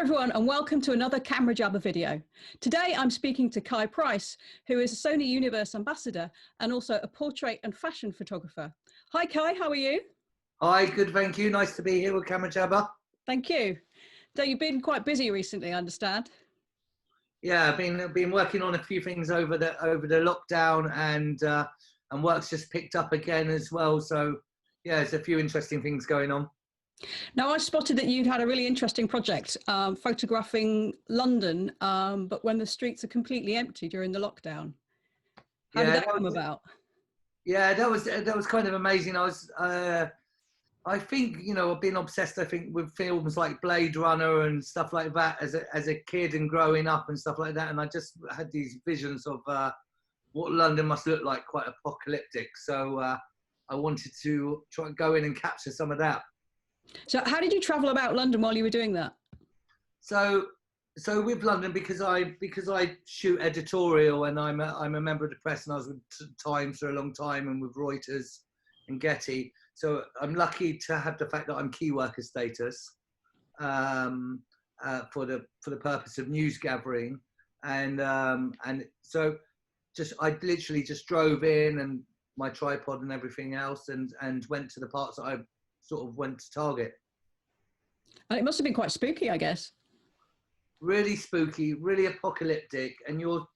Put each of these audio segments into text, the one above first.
everyone, and welcome to another Camera Jabber video. Today I'm speaking to Kai Price, who is a Sony Universe ambassador and also a portrait and fashion photographer. Hi Kai, how are you? Hi, good, thank you. Nice to be here with Camera Jabber. Thank you. So you've been quite busy recently, I understand. Yeah, I've been working on a few things over the lockdown, and work's just picked up again as well. So yeah, there's a few interesting things going on. Now, I spotted that you'd had a really interesting project photographing London, but when the streets are completely empty during the lockdown. How did that come about? Yeah, that was kind of amazing. I think, you know, I've been obsessed, I think, with films like Blade Runner and stuff like that as a kid and growing up and stuff like that. And I just had these visions of what London must look like, quite apocalyptic. So I wanted to try and go in and capture some of that. So how did you travel about London while you were doing that? So with London, because I shoot editorial and I'm a member of the press, and I was with Times for a long time and with Reuters and Getty. So I'm lucky to have the fact that I'm key worker status for the purpose of news gathering, and so I literally just drove in and my tripod and everything else, and went to the parts that I sort of went to target. And it must have been quite spooky, I guess. Really spooky, really apocalyptic, and you'll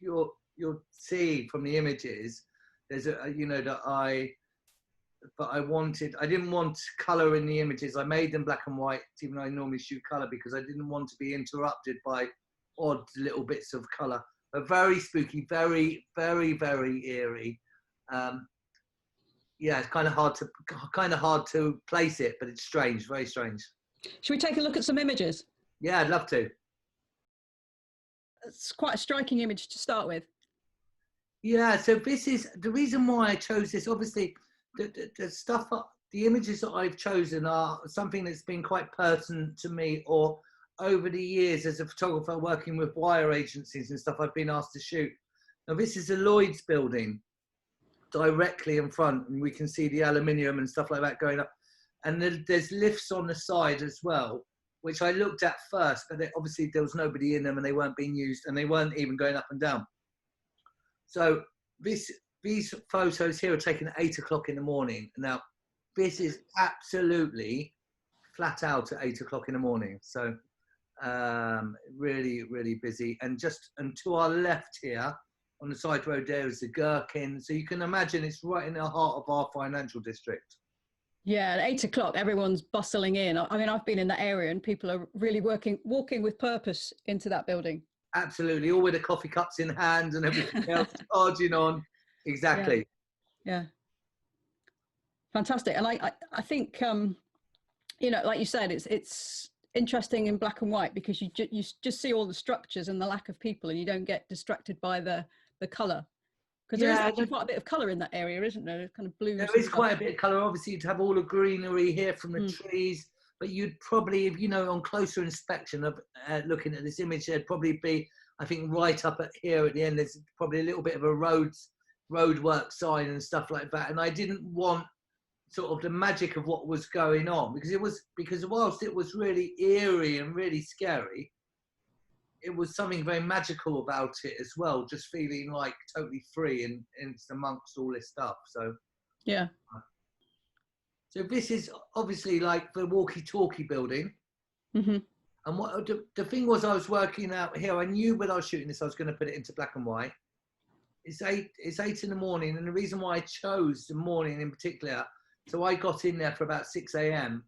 see from the images there's I didn't want colour in the images. I made them black and white, even though I normally shoot colour, because I didn't want to be interrupted by odd little bits of colour. But very spooky, very, very, very eerie. Yeah, it's kind of hard to place it, but it's strange, very strange. Should we take a look at some images? Yeah, I'd love to. It's quite a striking image to start with. Yeah, so this is the reason why I chose this. Obviously, the images that I've chosen are something that's been quite personal to me, or over the years as a photographer working with wire agencies and stuff, I've been asked to shoot. Now, this is a Lloyd's building directly in front, and we can see the aluminium and stuff like that going up. And there's lifts on the side as well, which I looked at first, but obviously there was nobody in them and they weren't being used, and they weren't even going up and down. So these photos here are taken at 8 o'clock in the morning. Now, this is absolutely flat out at 8 o'clock in the morning. So really, really busy. And to our left here, on the side road there, is the Gherkin. So you can imagine it's right in the heart of our financial district. Yeah, at 8 o'clock, everyone's bustling in. I mean, I've been in that area and people are really walking with purpose into that building. Absolutely, all with the coffee cups in hand and everything else, charging on. Exactly. Yeah. Fantastic. And I think, you know, like you said, it's interesting in black and white because you just see all the structures and the lack of people, and you don't get distracted by the colour. Because there is actually quite a bit of colour in that area, isn't there? Kind of blue. There is quite a bit of colour. Obviously, you'd have all the greenery here from the trees, but you'd probably, if you know, on closer inspection of looking at this image, there'd probably be, I think, right up here at the end, there's probably a little bit of a roadwork sign and stuff like that. And I didn't want sort of the magic of what was going on, because whilst it was really eerie and really scary, it was something very magical about it as well, just feeling like totally free and it's amongst all this stuff. So yeah. So this is obviously like the walkie-talkie building. Mm-hmm. And what the thing was, I was working out here. I knew when I was shooting this, I was going to put it into black and white. It's 8 in the morning, and the reason why I chose the morning in particular, so I got in there for about 6 a.m.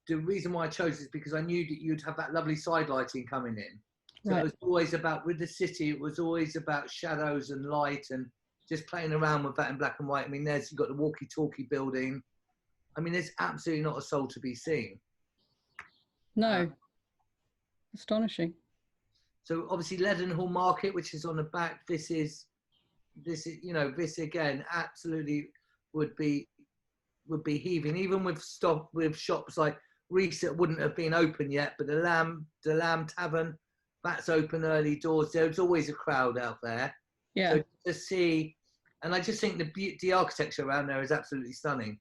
The reason why I chose is because I knew that you'd have that lovely side lighting coming in. So right. It was always about, with the city, it was always about shadows and light and just playing around with that in black and white. I mean, you've got the walkie-talkie building. I mean, there's absolutely not a soul to be seen. No. Astonishing. So obviously Leadenhall Market, which is on the back, this is, you know, this again, absolutely would be heaving, even with shops like Reese that wouldn't have been open yet, but the Lamb Tavern, that's open early doors. There's always a crowd out there. Yeah. So to see, and I just think the architecture around there is absolutely stunning.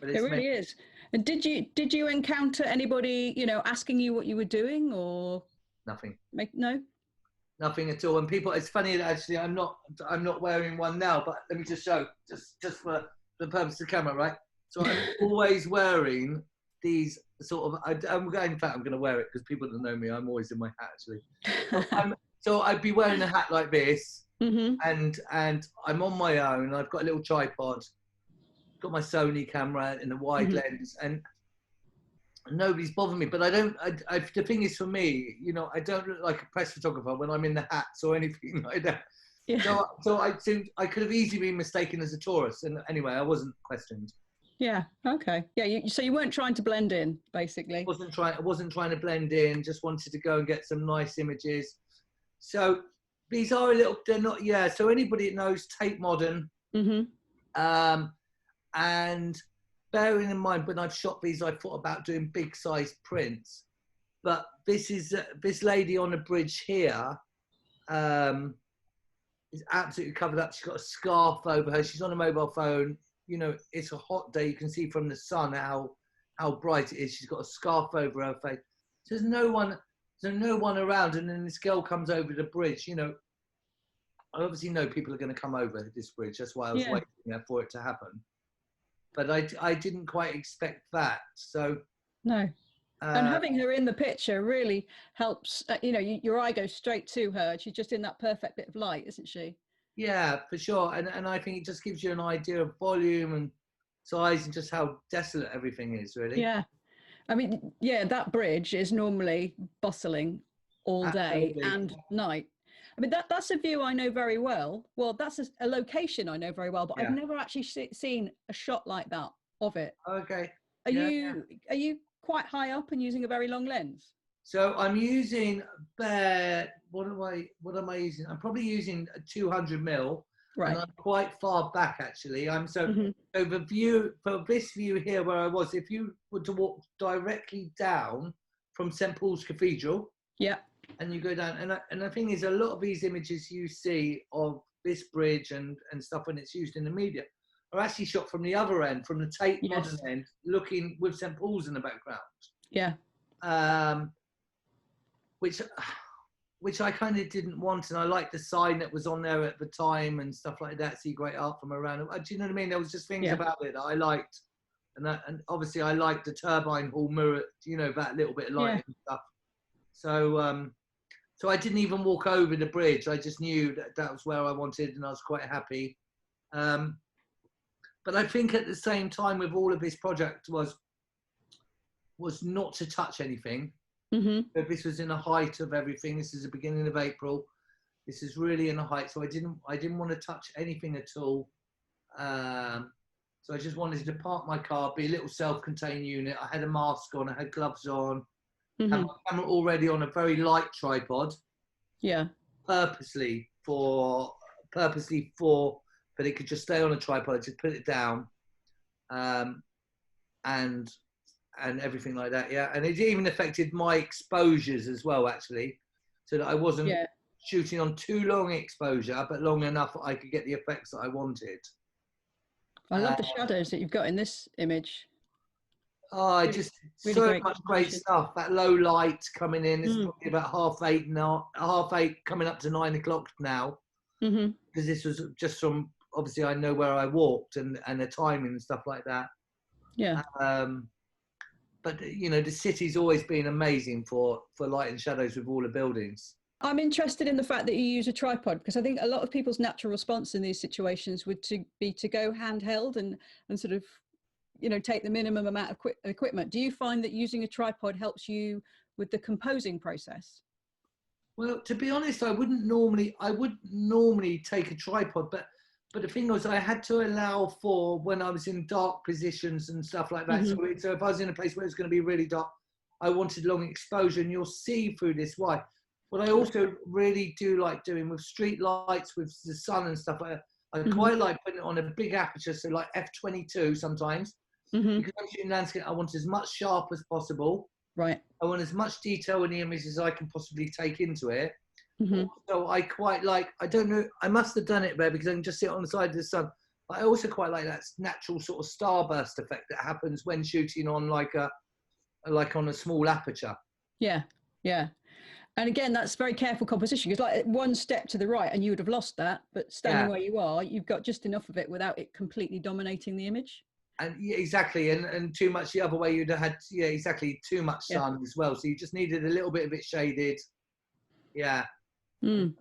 But it really is. And did you encounter anybody, you know, asking you what you were doing, or Nothing. no? Nothing at all. And people, it's funny that actually I'm not wearing one now, but let me just show, just for the purpose of the camera, right? So I'm always wearing these sort of, in fact, I'm going to wear it because people that know me, I'm always in my hat actually. So I'd be wearing a hat like this, and I'm on my own. I've got a little tripod, got my Sony camera in a wide lens, and nobody's bothering me. But the thing is, for me, you know, I don't look like a press photographer when I'm in the hats or anything like that. Yeah. So I could have easily been mistaken as a tourist, and anyway, I wasn't questioned. Yeah. Okay. Yeah. So you weren't trying to blend in, basically. I wasn't trying to blend in. Just wanted to go and get some nice images. So these are a little. They're not. Yeah. So anybody that knows Tate Modern. And bearing in mind, when I've shot these, I thought about doing big size prints. But this is this lady on the bridge here. Is absolutely covered up. She's got a scarf over her. She's on a mobile phone. You know, it's a hot day. You can see from the sun how bright it is. She's got a scarf over her face. There's no one around. And then this girl comes over the bridge. You know, I obviously know people are going to come over this bridge. That's why I was waiting there for it to happen. But I didn't quite expect that. So no. And having her in the picture really helps. You know, your eye goes straight to her. She's just in that perfect bit of light, isn't she? Yeah, for sure. And I think it just gives you an idea of volume and size and just how desolate everything is, really. Yeah. I mean, yeah, that bridge is normally bustling all day and night. I mean, that's a view I know very well. Well, that's a location I know very well, but I've never actually seen a shot like that of it. Okay. Are you quite high up and using a very long lens? So I'm using what am I using? I'm probably using a 200 mil, right? And I'm quite far back actually. So the view for this view here where I was, if you were to walk directly down from St Paul's Cathedral, and you go down, and the thing is, a lot of these images you see of this bridge and stuff when it's used in the media are actually shot from the other end, from the Tate Modern end, looking with St Paul's in the background. Yeah. Which I kind of didn't want, and I liked the sign that was on there at the time and stuff like that. See great art from around. Do you know what I mean? There was just things about it that I liked, and obviously I liked the turbine hall mirror. You know, that little bit of light and stuff. So so I didn't even walk over the bridge. I just knew that was where I wanted, and I was quite happy. But I think at the same time with all of this project was not to touch anything. But this was in the height of everything. This is the beginning of April. This is really in the height. So I didn't want to touch anything at all. So I just wanted to park my car, be a little self-contained unit. I had a mask on, I had gloves on, had my camera already on a very light tripod. Yeah. Purposely for that it could just stay on a tripod. I just put it down. And everything like that, and it even affected my exposures as well, actually, so that I wasn't shooting on too long exposure, but long enough that I could get the effects that I wanted. I love the shadows that you've got in this image. Oh, really, just really so much great stuff. That low light coming in. It's probably about 8:30 now, 8:30 coming up to 9 o'clock now, because this was just from, obviously I know where I walked and the timing and stuff like that. Yeah. But, you know, the city's always been amazing for light and shadows with all the buildings. I'm interested in the fact that you use a tripod, because I think a lot of people's natural response in these situations would be to go handheld and sort of, you know, take the minimum amount of equipment. Do you find that using a tripod helps you with the composing process? Well, to be honest, I wouldn't normally take a tripod, but the thing was, I had to allow for when I was in dark positions and stuff like that. So if I was in a place where it's going to be really dark, I wanted long exposure, and you'll see through this why. What I also really do like doing with street lights, with the sun and stuff like that, I quite like putting it on a big aperture, so like f/22 sometimes, because I'm shooting landscape, I want as much sharp as possible. Right. I want as much detail in the image as I can possibly take into it. So I quite like, I don't know, I must have done it there because I can just sit on the side of the sun. But I also quite like that natural sort of starburst effect that happens when shooting on like on a small aperture. Yeah, yeah. And again, that's very careful composition, because like one step to the right and you would have lost that, but standing Yeah. where you are, you've got just enough of it without it completely dominating the image. And yeah, exactly, and too much the other way, you'd have had, yeah, exactly, too much sun as well. So you just needed a little bit of it shaded. Yeah. Mm.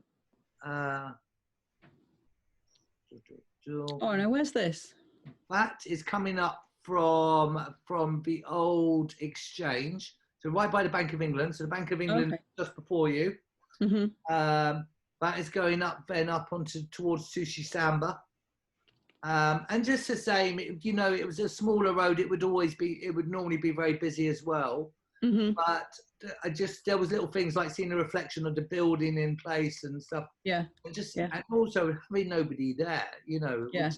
Uh, Oh no, where's this? that is coming up from the old exchange. So right by the Bank of England. So the Bank of England just before you. Mm-hmm. That is going up then up onto towards Sushi Samba. And just the same, you know, it was a smaller road. It would normally be very busy as well. Mm-hmm. But there was little things like seeing the reflection of the building in place and stuff. Yeah. And also having nobody there, you know. Yeah.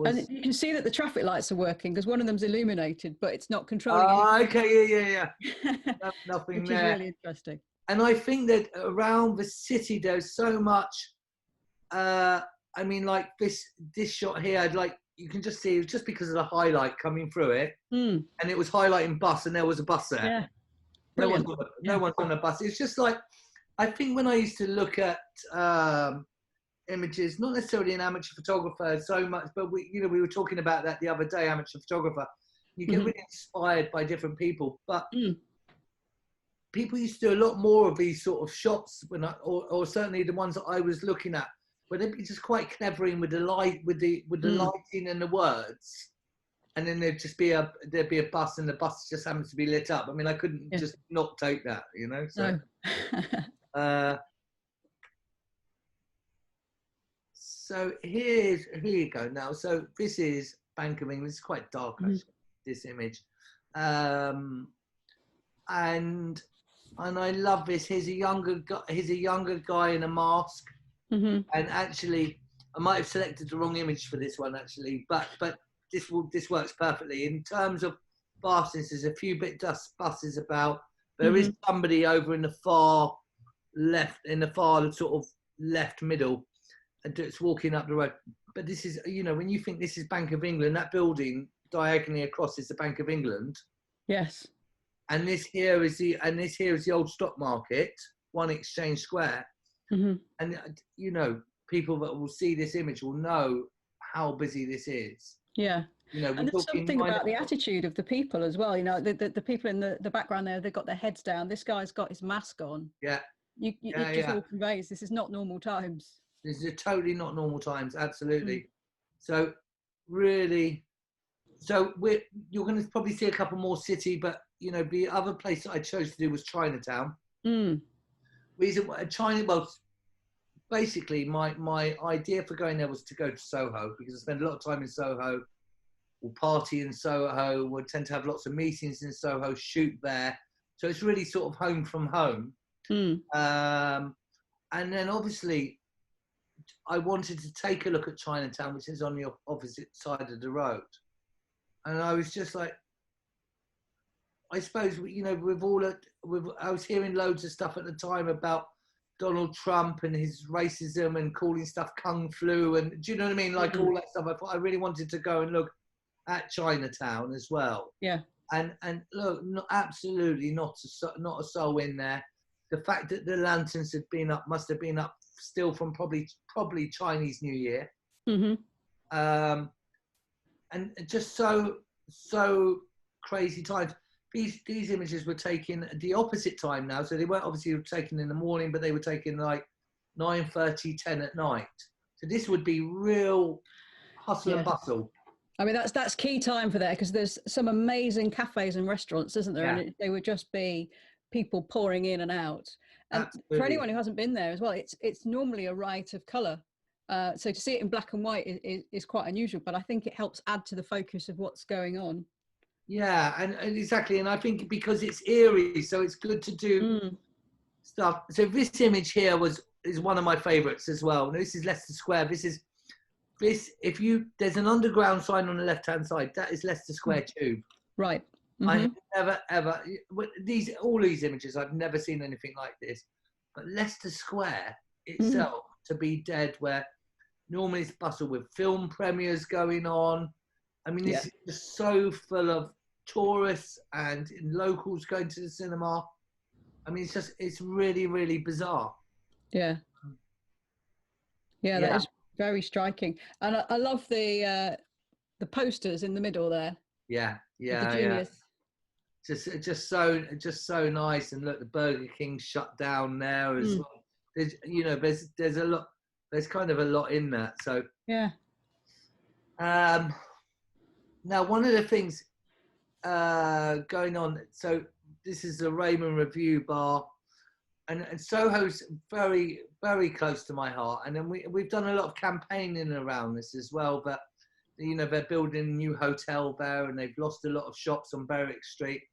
And you can see that the traffic lights are working because one of them's illuminated, but it's not controlling. Okay, yeah. Nothing Which there. is really interesting. And I think that around the city, there's so much. I mean, like this shot here, like you can just see, just because of the highlight coming through it, and it was highlighting bus, and there was a bus there. Yeah. No one's on a bus. It's just like, I think when I used to look at images, not necessarily an amateur photographer so much, but we were talking about that the other day, amateur photographer. You get really inspired by different people, but people used to do a lot more of these sort of shots or certainly the ones that I was looking at, where they'd be just quite clever in with the light, with the lighting and the words. And then there'd be a bus, and the bus just happens to be lit up. I mean, I couldn't just not take that, you know. So, so here you go now. So this is Bank of England. It's quite dark, actually, this image, and I love this. Here's a younger guy in a mask, and actually, I might have selected the wrong image for this one, actually, but this works perfectly in terms of buses. There's a few buses about. There is somebody over in the far left, sort of left middle, and it's walking up the road. But this is, you know, when you think this is Bank of England, that building diagonally across is the Bank of England. Yes. And this here is the old stock market, One Exchange Square. And you know, people that will see this image will know how busy this is. Yeah. You know, and there's something about the attitude of the people as well. You know, the people in the background there, they've got their heads down. This guy's got his mask on. Yeah. It just all conveys this is not normal times. This is totally not normal times. Absolutely. So really, you're going to probably see a couple more city, but you know, the other place that I chose to do was Chinatown. Reason why China, well, basically my idea for going there was to go to Soho, because I spend a lot of time in Soho, we'll party in Soho, we'll tend to have lots of meetings in Soho, shoot there. So it's really sort of home from home. And then obviously I wanted to take a look at Chinatown, which is on the opposite side of the road. And I was just like, I suppose, you know, I was hearing loads of stuff at the time about Donald Trump and his racism and calling stuff Kung Flu, and do you know what I mean? Like all that stuff. I thought I really wanted to go and look at Chinatown as well. Yeah. And look, absolutely not a soul in there. The fact that the lanterns must have been up still from probably Chinese New Year. And just so crazy times. These images were taken at the opposite time now, so they weren't obviously taken in the morning, but they were taken like 9:30, 10 at night. So this would be real hustle and bustle. I mean, that's key time for that, because there's some amazing cafes and restaurants, isn't there? And they would just be people pouring in and out. And for anyone who hasn't been there as well, it's normally a riot of colour. So to see it in black and white is quite unusual, but I think it helps add to the focus of what's going on. Yeah, and exactly. And I think because it's eerie, so it's good to do stuff. So this image here is one of my favorites as well. This is Leicester Square. There's an underground sign on the left-hand side. That is Leicester Square Tube. Right. I have never, ever, all these images, I've never seen anything like this. But Leicester Square itself, to be dead, where Normally it's bustle with film premieres going on. I mean, Yeah. it's just so full of tourists and locals going to the cinema. I mean, it's really, really bizarre. Yeah. Yeah, that Yeah, is very striking. And I love the posters in the middle there yeah, with the yeah, yeah. genius. Just so nice. And look, the Burger King shut down there as Mm, well. There's, there's a lot. There's kind of a lot in that. So, yeah. um, now one of the things going on. So this is the Raymond Review Bar, and Soho's very, very close to my heart. And then we've done a lot of campaigning around this as well. But they're building a new hotel there, and they've lost a lot of shops on Berwick Street.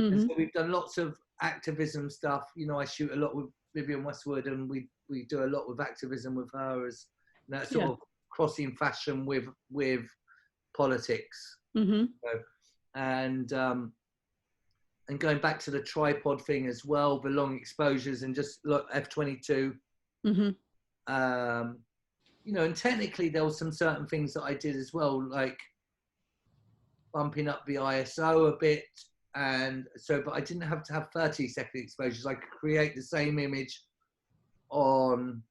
And Mm-hmm. so we've done lots of activism stuff. I shoot a lot with Vivienne Westwood, and we do a lot with activism with her, as that sort of crossing fashion with politics. Mm-hmm. So, and going back to the tripod thing as well, the long exposures, and just look F22. Mm-hmm. And technically there was some certain things that I did as well, like bumping up the ISO a bit. And so, but I didn't have to have 30-second exposures. I could create the same image on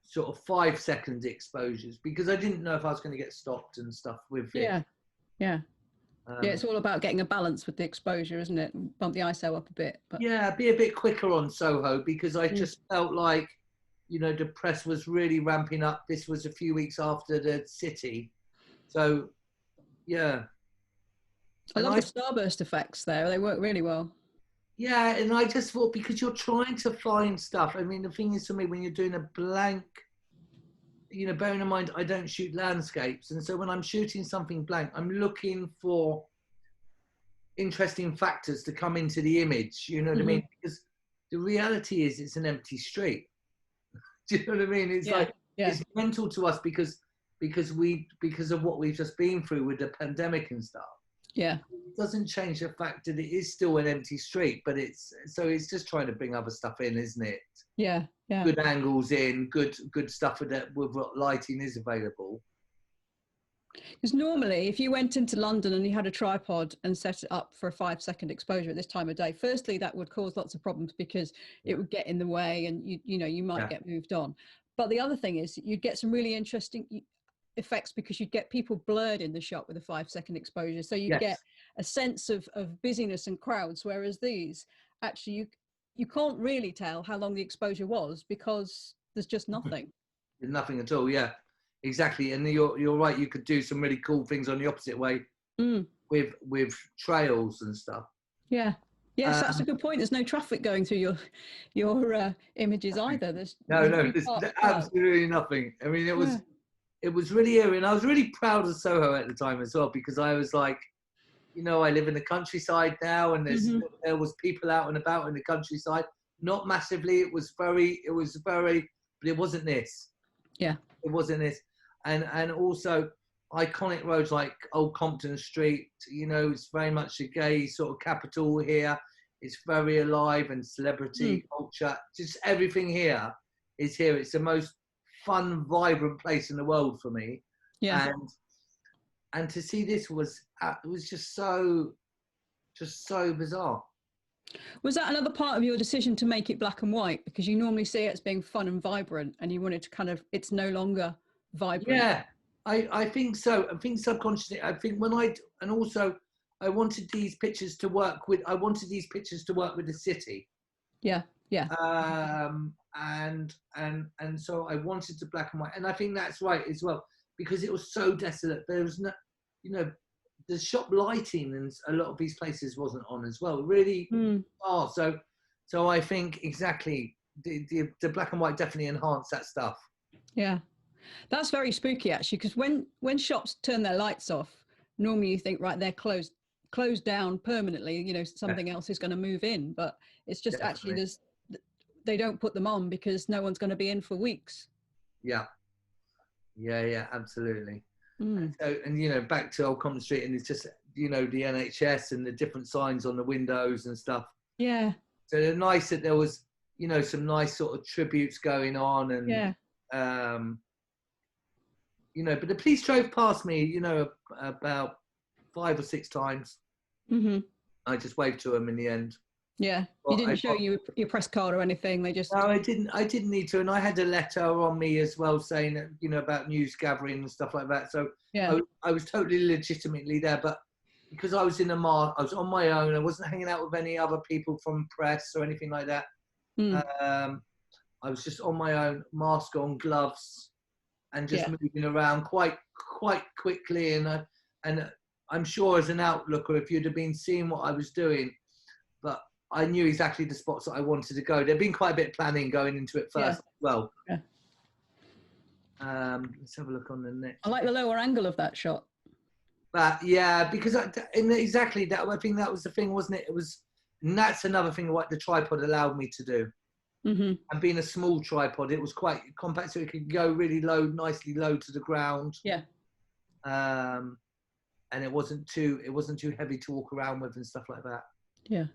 sort of 5-second exposures, because I didn't know if I was going to get stopped and stuff with it. Yeah. Yeah. Yeah, it's all about getting a balance with the exposure, isn't it? Bump the ISO up a bit. But yeah, be a bit quicker on Soho, because I just felt like, the press was really ramping up. This was a few weeks after the city. So, yeah. I love the starburst effects there. They work really well. Yeah, and I just thought, because you're trying to find stuff. I mean, the thing is, for me, when you're doing a blank, bearing in mind, I don't shoot landscapes. And so when I'm shooting something blank, I'm looking for interesting factors to come into the image. You know what I mean? Because the reality is, it's an empty street. Do you know what I mean? It's it's mental to us because of what we've just been through with the pandemic and stuff. Yeah. It doesn't change the fact that it is still an empty street, but it's just trying to bring other stuff in, isn't it? Yeah. Yeah. Good angles in, good stuff with what lighting is available. Because normally, if you went into London and you had a tripod and set it up for a 5-second exposure at this time of day, firstly, that would cause lots of problems, because it would get in the way, and you might get moved on. But the other thing is, you'd get some really interesting effects, because you'd get people blurred in the shot with a 5-second exposure. So you get a sense of busyness and crowds, whereas these, actually, you can't really tell how long the exposure was, because there's just nothing. There's nothing at all, yeah. Exactly, and you're right. You could do some really cool things on the opposite way with trails and stuff. Yeah, yes, that's a good point. There's no traffic going through your images either. There's absolutely nothing. I mean, it was really eerie, and I was really proud of Soho at the time as well, because I was like, I live in the countryside now, and there was people out and about in the countryside. Not massively. It was very, but it wasn't this. Yeah, it wasn't this. And also iconic roads like Old Compton Street, it's very much a gay sort of capital here. It's very alive, and celebrity culture, just everything here is here. It's the most fun, vibrant place in the world for me. Yeah. And to see this was just so bizarre. Was that another part of your decision to make it black and white? Because you normally see it as being fun and vibrant, and you wanted to it's no longer vibrant. Yeah, I think so. I think subconsciously, I think and also I wanted these pictures to work with, the city. Yeah, yeah. And so I wanted to black and white, and I think that's right as well, because it was so desolate. There was no, the shop lighting in a lot of these places wasn't on as well. Really, so I think exactly the black and white definitely enhanced that stuff. Yeah, that's very spooky actually, because when shops turn their lights off, normally you think, right, they're closed down permanently. Something else is going to move in, but it's just actually they don't put them on because no one's going to be in for weeks. Yeah, absolutely. And back to Old Compton Street, and it's just the NHS and the different signs on the windows and stuff. Yeah. So it's nice that there was some nice sort of tributes going on, and you know, but the police drove past me, you know, about 5 or 6 times. Mm-hmm. I just waved to them in the end. Yeah, Well, you didn't show your press card or anything. They just. No, I didn't need to, and I had a letter on me as well saying that, you know, about news gathering and stuff like that. So Yeah. I was totally legitimately there, but because I was in a I was on my own. I wasn't hanging out with any other people from press or anything like that. Mm. I was just on my own, mask on, gloves, and just Yeah. moving around quite quickly. And I'm sure as an outlooker, if you'd have been seeing what I was doing, but I knew exactly the spots that I wanted to go. There'd been quite a bit of planning going into it first as well. Yeah. Let's have a look on the next. I like the lower angle of that shot. But yeah, because exactly that, I think that was the thing, wasn't it? It was, and that's another thing what the tripod allowed me to do. Mm-hmm. And being a small tripod, it was quite compact, so it could go really low, nicely low to the ground. Yeah. And it wasn't too heavy to walk around with and stuff like that. Yeah.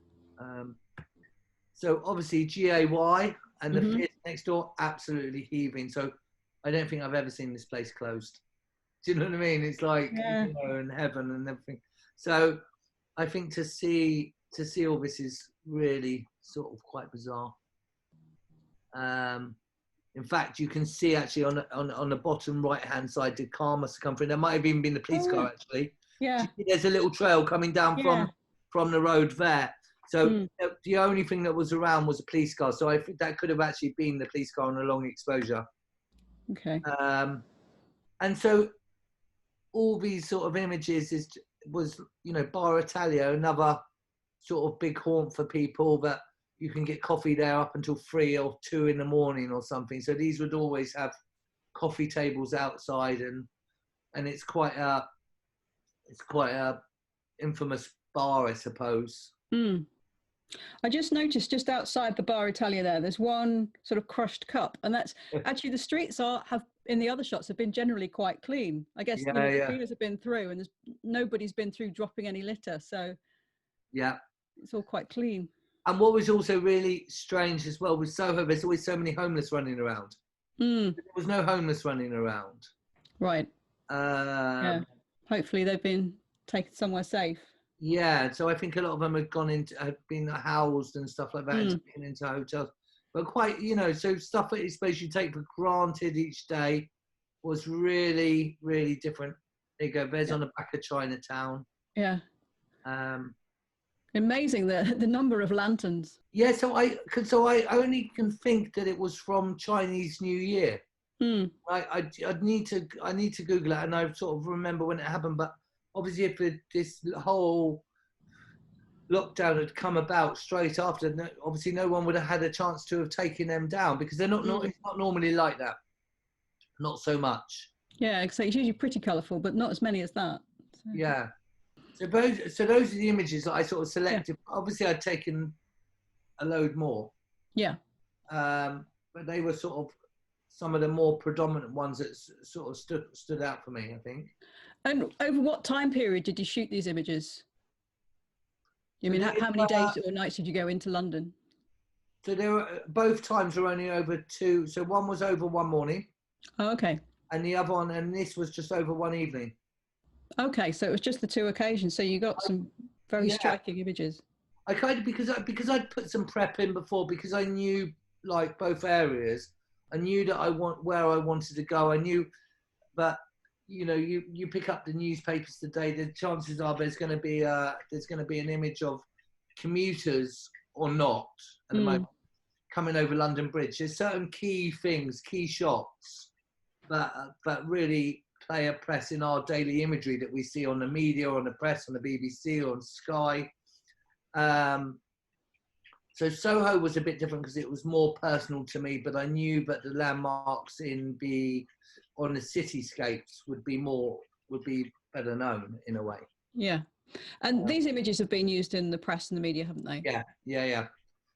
So obviously GAY and the Mm-hmm. theatre next door, absolutely heaving. So I don't think I've ever seen this place closed. Do you know what I mean? It's like, Yeah. you know, in heaven and everything. So I think to see all this is really sort of quite bizarre. In fact, you can see actually on the bottom right hand side the karma circumference. There might have even been the police car actually. Yeah. There's a little trail coming down from the road there. So the only thing that was around was a police car. So I think that could have actually been the police car on a long exposure. Okay. And so all these sort of images was, you know, Bar Italia, another sort of big haunt for people that you can get coffee there up until 3 or 2 in the morning or something. So these would always have coffee tables outside, and it's quite a infamous bar, I suppose. Mm. I just noticed just outside the Bar Italia there's one sort of crushed cup, and that's actually the streets have in the other shots have been generally quite clean. I guess the cleaners have been through, and nobody's been through dropping any litter, so yeah, it's all quite clean. And what was also really strange as well with Soho, there's always so many homeless running around. There was no homeless running around. Right. Yeah. Hopefully they've been taken somewhere safe. Yeah, so I think a lot of them have been housed and stuff like that, and taken into hotels. But quite, you know, so stuff that I suppose you take for granted each day was really, really different. There you go. There's on the back of Chinatown. Yeah. Amazing the number of lanterns. Yeah, so I only can think that it was from Chinese New Year. I need to Google it, and I sort of remember when it happened. But obviously, if this whole lockdown had come about straight after, obviously no one would have had a chance to have taken them down, because they're not it's not normally like that. Not so much. Yeah, so it's usually pretty colourful, but not as many as that. So. Yeah. So those are the images that I sort of selected. Yeah. Obviously, I'd taken a load more. Yeah. But they were sort of some of the more predominant ones that sort of stood out for me, I think. And over what time period did you shoot these images? I mean, how many days or nights did you go into London? So there were, both times were only over 2. So one was over one morning. Oh, okay. And the other one, and this was just over one evening. Okay, so it was just the 2 occasions. So you got some very striking images. I kind of, because I'd put some prep in before, because I knew like both areas. I knew that where I wanted to go. I knew, but you know, you pick up the newspapers today, the chances are there's going to be an image of commuters or not at the moment coming over London Bridge. There's certain key things, key shots that really play a press in our daily imagery that we see on the media, on the press, on the BBC, or on Sky. So Soho was a bit different because it was more personal to me, but I knew that the landmarks on the cityscapes would be better known in a way. Yeah. And these images have been used in the press and the media, haven't they? Yeah.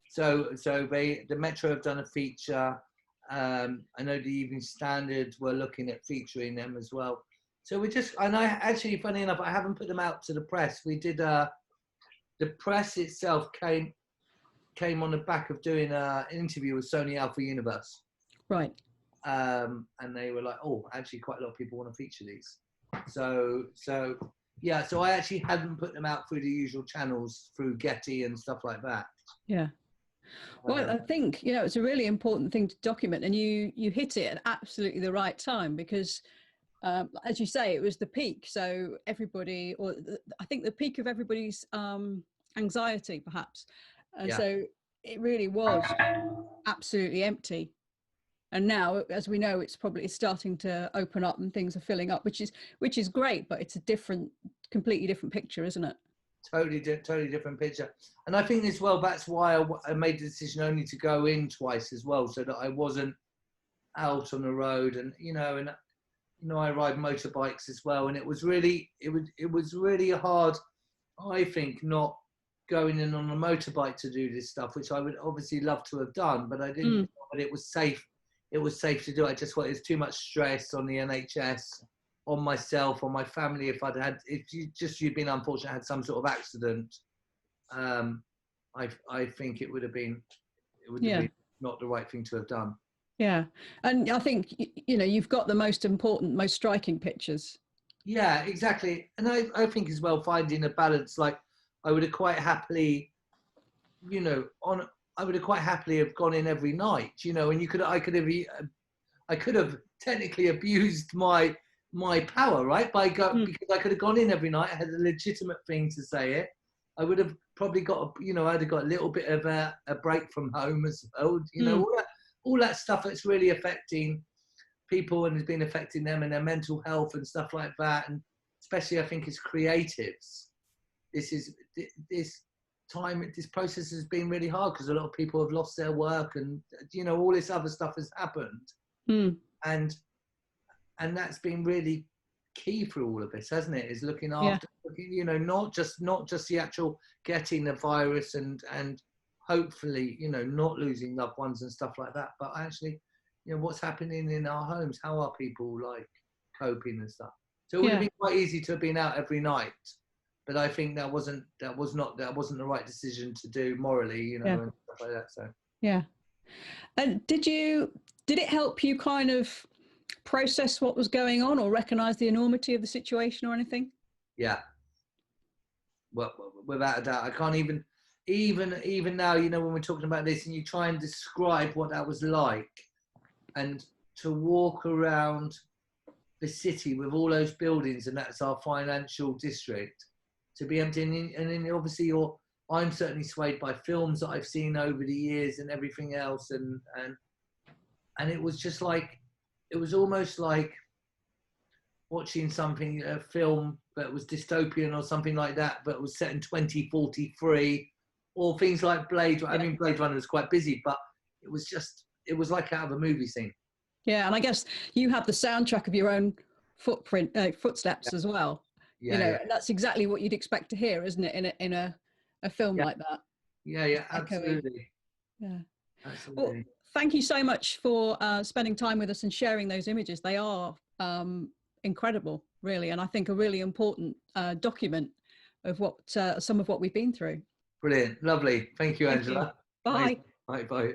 So the Metro have done a feature. I know the Evening Standard were looking at featuring them as well. So and I actually, funny enough, I haven't put them out to the press. We did, the press itself came on the back of doing an interview with Sony Alpha Universe. Right. and they were like, oh, actually quite a lot of people want to feature these. So yeah, so I actually hadn't put them out through the usual channels, through Getty and stuff like that. Yeah. Well, I think, you know, it's a really important thing to document, and you hit it at absolutely the right time, because as you say, it was the peak. So everybody, or I think the peak of everybody's anxiety, perhaps. And Yeah. so it really was absolutely empty. And now, as we know, it's probably starting to open up and things are filling up, which is great, but it's a completely different picture, isn't it? Totally different picture. And I think as well, that's why I made the decision only to go in twice as well, so that I wasn't out on the road. And I ride motorbikes as well, and it was really hard, I think, not going in on a motorbike to do this stuff, which I would obviously love to have done, but I didn't know that it was safe. It was safe to do. I just thought it was too much stress on the NHS, on myself, on my family. If you'd been unfortunate, had some sort of accident, I think it would have been not the right thing to have done. Yeah, and I think, you know, you've got the most important, most striking pictures. Yeah, exactly. And I think as well, finding a balance. Like, I would have quite happily, I would have quite happily have gone in every night, and I could have technically abused my power, right? Because I could have gone in every night. I had a legitimate thing to say it. I would have probably got, I'd have got a little bit of a break from home as well. All that stuff that's really affecting people and has been affecting them and their mental health and stuff like that. And especially, I think, as creatives, this process has been really hard, because a lot of people have lost their work, and all this other stuff has happened, and that's been really key for all of this, hasn't it? Is looking after, not just the actual getting the virus and hopefully not losing loved ones and stuff like that, but actually what's happening in our homes, how are people like coping and stuff. So it would have been quite easy to have been out every night, but I think that wasn't the right decision to do morally, and stuff like that. So and did it help you kind of process what was going on, or recognize the enormity of the situation or anything? Yeah, well, without a doubt. I can't even now, when we're talking about this and you try and describe what that was like, and to walk around the city with all those buildings, and that's our financial district, to be empty, and then obviously I'm certainly swayed by films that I've seen over the years and everything else, and it was just like, it was almost like watching a film that was dystopian or something like that, but it was set in 2043, or things like Blade Runner. I mean, Blade Runner was quite busy, but it was like out of a movie scene. Yeah, and I guess you have the soundtrack of your own footsteps as well. And that's exactly what you'd expect to hear, isn't it, in a film like that? Yeah, absolutely. Yeah, absolutely. Well, thank you so much for spending time with us and sharing those images. They are incredible, really, and I think a really important document of some of what we've been through. Brilliant, lovely. Thank you, Angela. Bye. Nice. Bye.